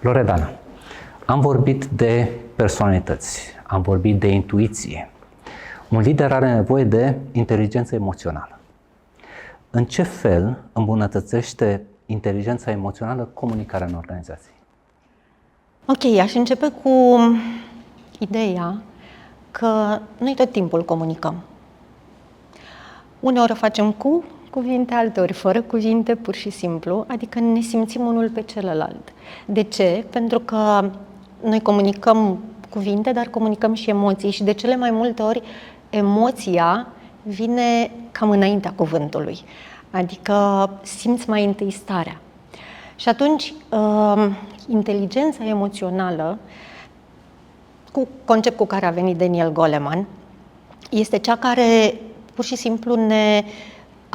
Loredana, am vorbit de personalități, am vorbit de intuiție. Un lider are nevoie de inteligență emoțională. În ce fel îmbunătățește inteligența emoțională comunicarea în organizație? Ok, aș începe cu ideea că noi tot timpul comunicăm. Uneori o facem cu cuvinte, alteori fără cuvinte, pur și simplu, adică ne simțim unul pe celălalt. De ce? Pentru că noi comunicăm cuvinte, dar comunicăm și emoții și de cele mai multe ori emoția vine cam înaintea cuvântului, adică simți mai întâi starea. Și atunci, inteligența emoțională, cu concept cu care a venit Daniel Goleman, este cea care pur și simplu ne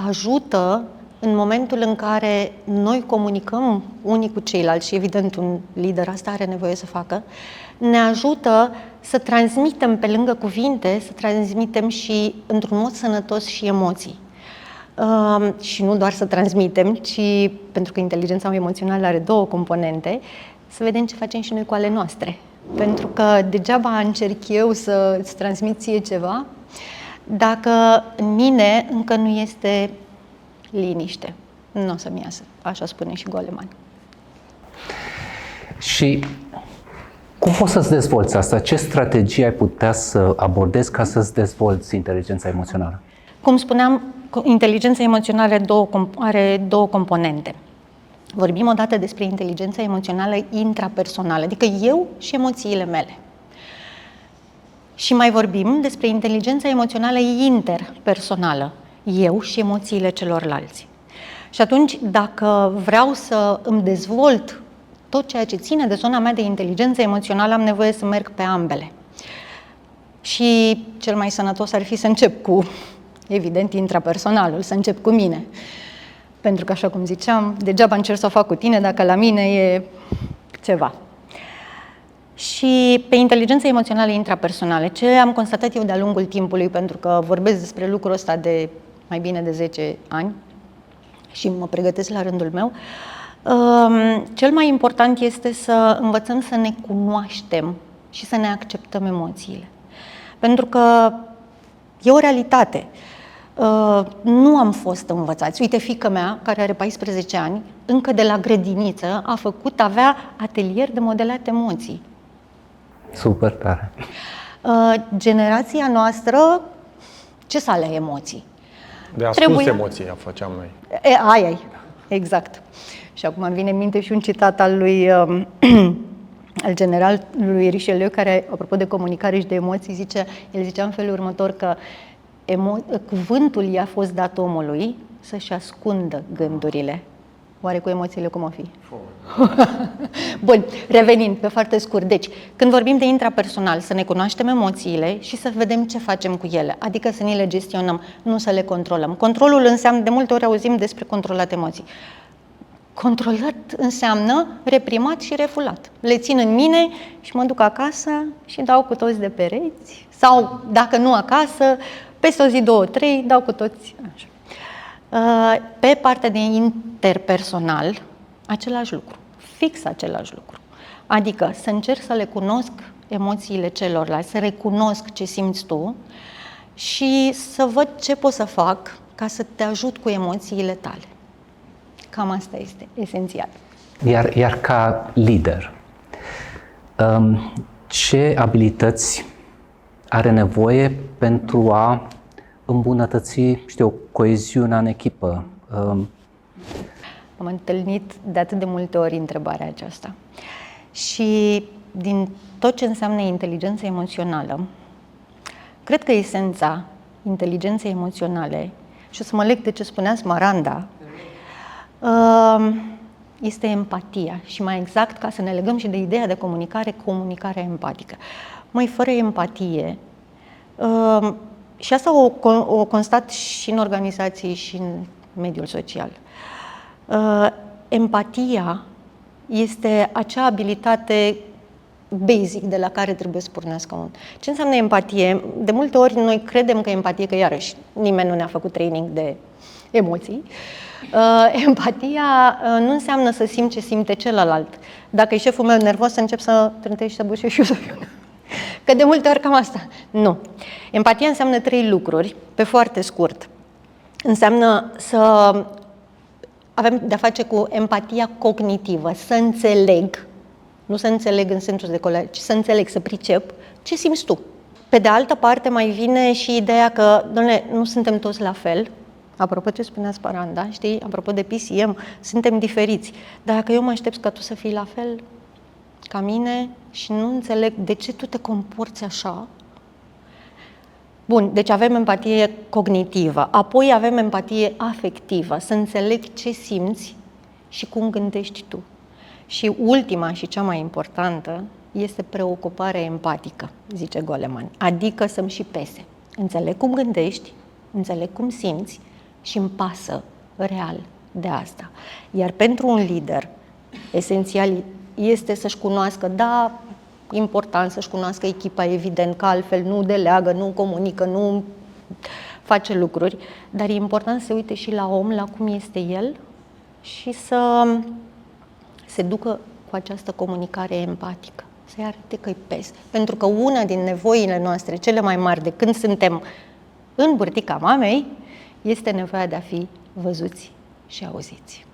ajută în momentul în care noi comunicăm unii cu ceilalți și evident un lider asta are nevoie să facă, ne ajută să transmitem pe lângă cuvinte, să transmitem și într-un mod sănătos și emoții. Și nu doar să transmitem, ci pentru că inteligența emoțională are două componente, să vedem ce facem și noi cu ale noastre. Pentru că degeaba încerc eu să-ți transmit ție ceva dacă în mine încă nu este liniște. Nu o să-mi iasă, așa spune și Goleman. Și cum poți să-ți dezvolți asta? Ce strategii ai putea să abordezi ca să-ți dezvolți inteligența emoțională? Cum spuneam, inteligența emoțională are două componente. Vorbim odată despre inteligența emoțională intrapersonală, adică eu și emoțiile mele. Și mai vorbim despre inteligența emoțională interpersonală, eu și emoțiile celorlalți. Și atunci, dacă vreau să îmi dezvolt tot ceea ce ține de zona mea de inteligență emoțională, am nevoie să merg pe ambele. Și cel mai sănătos ar fi să încep cu, evident, intrapersonalul, să încep cu mine. Pentru că, așa cum ziceam, degeaba încerc să o fac cu tine dacă la mine e ceva. Și pe inteligența emoțională intrapersonală, ce am constatat eu de-a lungul timpului, pentru că vorbesc despre lucrul ăsta de mai bine de 10 ani și mă pregătesc la rândul meu, cel mai important este să învățăm să ne cunoaștem și să ne acceptăm emoțiile. Pentru că e o realitate. Nu am fost învățați. Uite, fiica mea, care are 14 ani, încă de la grădiniță avea atelier de modelat emoții. Super tare! Generația noastră, ce sale emoții? De ascuns emoții făceam noi. Aia-i, exact. Și acum îmi vine în minte și un citat al lui al generalului Richelieu, care, apropo de comunicare și de emoții, el zicea în felul următor că cuvântul i-a fost dat omului să-și ascundă gândurile. Oare cu emoțiile cum o fi? Bun, revenind pe foarte scurt. Deci, când vorbim de intrapersonal, să ne cunoaștem emoțiile și să vedem ce facem cu ele, adică să ni le gestionăm, nu să le controlăm. Controlul înseamnă, de multe ori auzim despre controlat emoții. Controlat înseamnă reprimat și refulat. Le țin în mine și mă duc acasă și dau cu toți de pereți. Sau, dacă nu acasă, peste o zi, 2-3, dau cu toți. Așa. Pe partea de interpersonal, același lucru. Fix același lucru. Adică să încerc să le cunosc emoțiile celorlalți, să recunosc ce simți tu și să văd ce pot să fac ca să te ajut cu emoțiile tale. Cam asta este esențial. Iar ca lider, ce abilități are nevoie pentru a îmbunătăți, coeziunea în echipă? Am întâlnit de atât de multe ori întrebarea aceasta. Și din tot ce înseamnă inteligență emoțională, cred că esența inteligenței emoționale, și o să mă leg de ce spunea Smaranda, este empatia. Și mai exact, ca să ne legăm și de ideea de comunicarea empatică. Măi, fără empatie, și asta o constat și în organizații și în mediul social, empatia este acea abilitate basic de la care trebuie să pornească un. Ce înseamnă empatie? De multe ori noi credem că empatie, că iarăși nimeni nu ne-a făcut training de emoții. Empatia nu înseamnă să simți ce simte celălalt. Dacă e șeful meu nervos, să încep să trântești și să bușești și eu să fiu. Că de multe ori cam asta. Nu. Empatia înseamnă 3 lucruri, pe foarte scurt. Înseamnă să avem de-a face cu empatia cognitivă, să înțeleg, nu să înțeleg în sensul de colegi, ci să înțeleg, să pricep ce simți tu. Pe de altă parte mai vine și ideea că, doamne, nu suntem toți la fel. Apropo ce spunea Sparanda, știi, apropo de PCM, suntem diferiți. Dar dacă eu mă aștept ca tu să fii la fel ca mine și nu înțeleg de ce tu te comporți așa. Bun, deci avem empatie cognitivă, apoi avem empatie afectivă, să înțeleg ce simți și cum gândești tu. Și ultima și cea mai importantă este preocuparea empatică, zice Goleman, adică să-mi și pese. Înțeleg cum gândești, înțeleg cum simți și îmi pasă real de asta. Iar pentru un lider, esențial este să-și cunoască, da, important să-și cunoască echipa, evident, că altfel nu deleagă, nu comunică, nu face lucruri, dar e important să se uite și la om, la cum este el și să se ducă cu această comunicare empatică, să-i arate că-i pes. Pentru că una din nevoile noastre cele mai mari de când suntem în burtica mamei este nevoia de a fi văzuți și auziți.